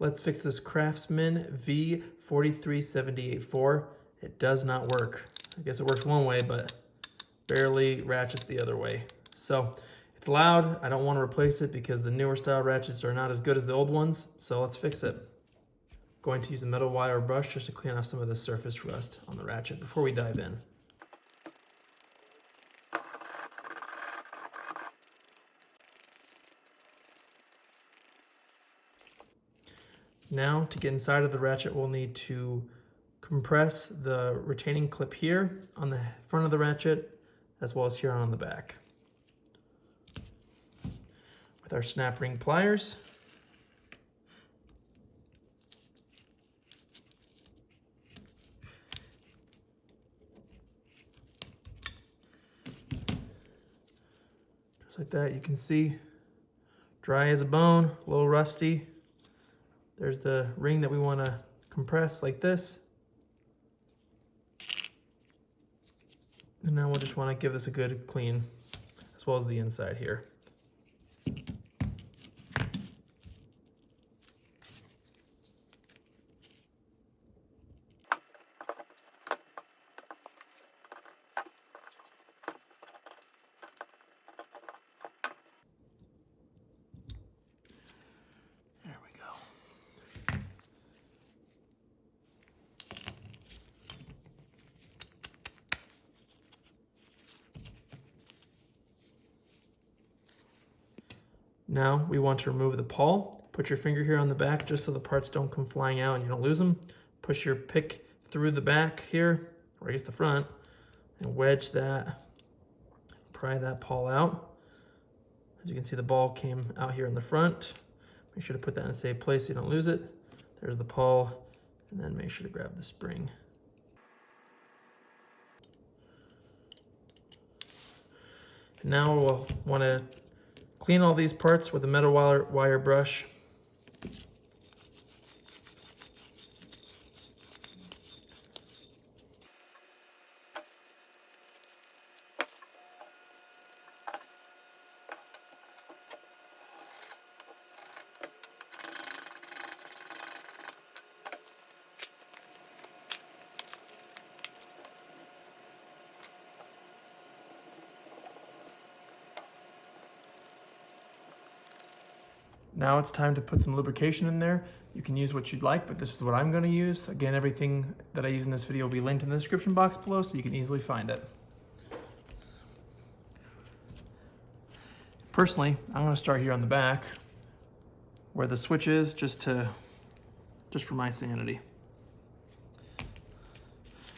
Let's fix this Craftsman V43784. It does not work. I guess it works one way, but barely ratchets the other way. So it's loud. I don't want to replace it because the newer style ratchets are not as good as the old ones. So let's fix it. Going to use a metal wire brush just to clean off some of the surface rust on the ratchet before we dive in. Now, to get inside of the ratchet, we'll need to compress the retaining clip here on the front of the ratchet, as well as here on the back. With our snap ring pliers, just like that, you can see, dry as a bone, a little rusty. There's the ring that we want to compress like this. And now we'll just want to give this a good clean, as well as the inside here. Now we want to remove the pawl. Put your finger here on the back just so the parts don't come flying out and you don't lose them. Push your pick through the back here, or I guess the front, and wedge that, pry that pawl out. As you can see, the ball came out here in the front. Make sure to put that in a safe place so you don't lose it. There's the pawl, and then make sure to grab the spring. And now we'll want to clean all these parts with a metal wire brush. Now it's time to put some lubrication in there. You can use what you'd like, but this is what I'm going to use. Again, everything that I use in this video will be linked in the description box below so you can easily find it. Personally, I'm going to start here on the back where the switch is, just for my sanity.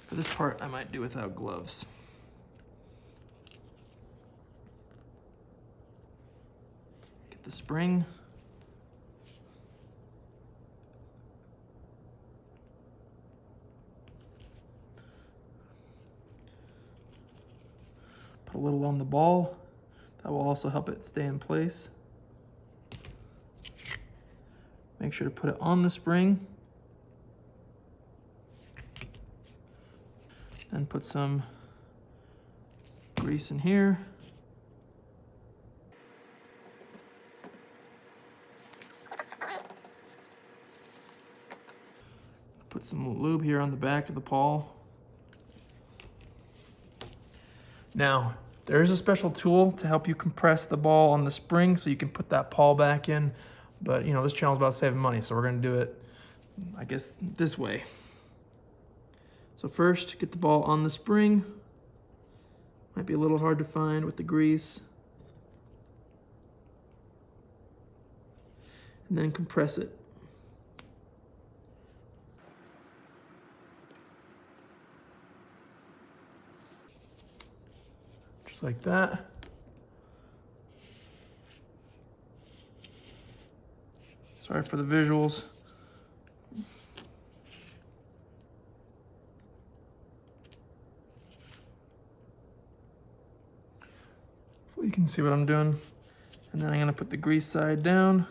For this part, I might do without gloves. Get the spring. Put a little on the ball. That will also help it stay in place. Make sure to put it on the spring. Then put some grease in here. Put some lube here on the back of the pawl. Now, there is a special tool to help you compress the ball on the spring so you can put that pawl back in. But, you know, this channel is about saving money, so we're going to do it, I guess, this way. So first, get the ball on the spring. Might be a little hard to find with the grease. And then compress it. Just like that. Sorry for the visuals. Hopefully you can see what I'm doing. And then I'm gonna put the grease side down.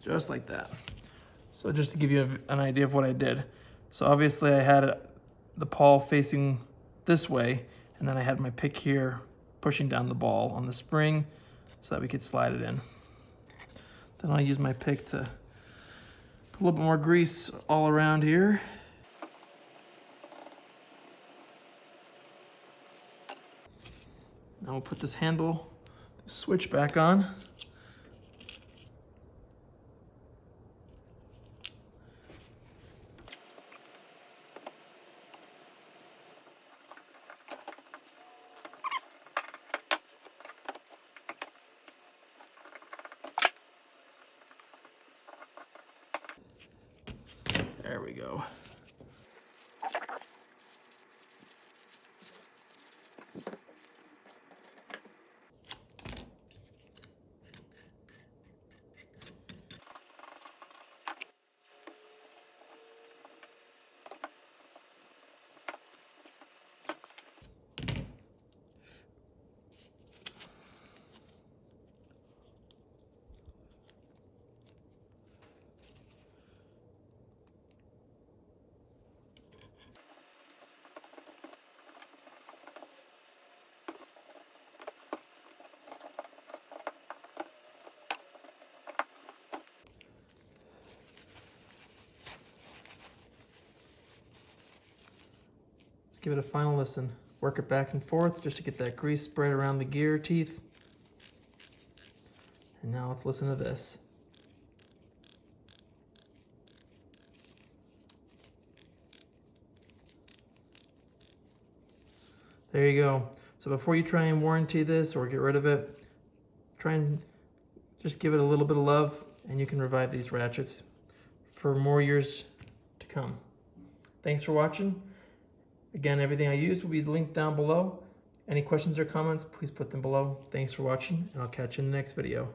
Just like that. So just to give you an idea of what I did. So obviously I had the pawl facing this way, and then I had my pick here pushing down the ball on the spring so that we could slide it in. Then I'll use my pick to put a little bit more grease all around here. Now we'll put this handle, this switch back on. There we go. Give it a final listen. Work it back and forth just to get that grease spread around the gear teeth. And now let's listen to this. There you go. So before you try and warranty this or get rid of it, try and just give it a little bit of love, and you can revive these ratchets for more years to come. Thanks for watching. Again, everything I use will be linked down below. Any questions or comments, please put them below. Thanks for watching, and I'll catch you in the next video.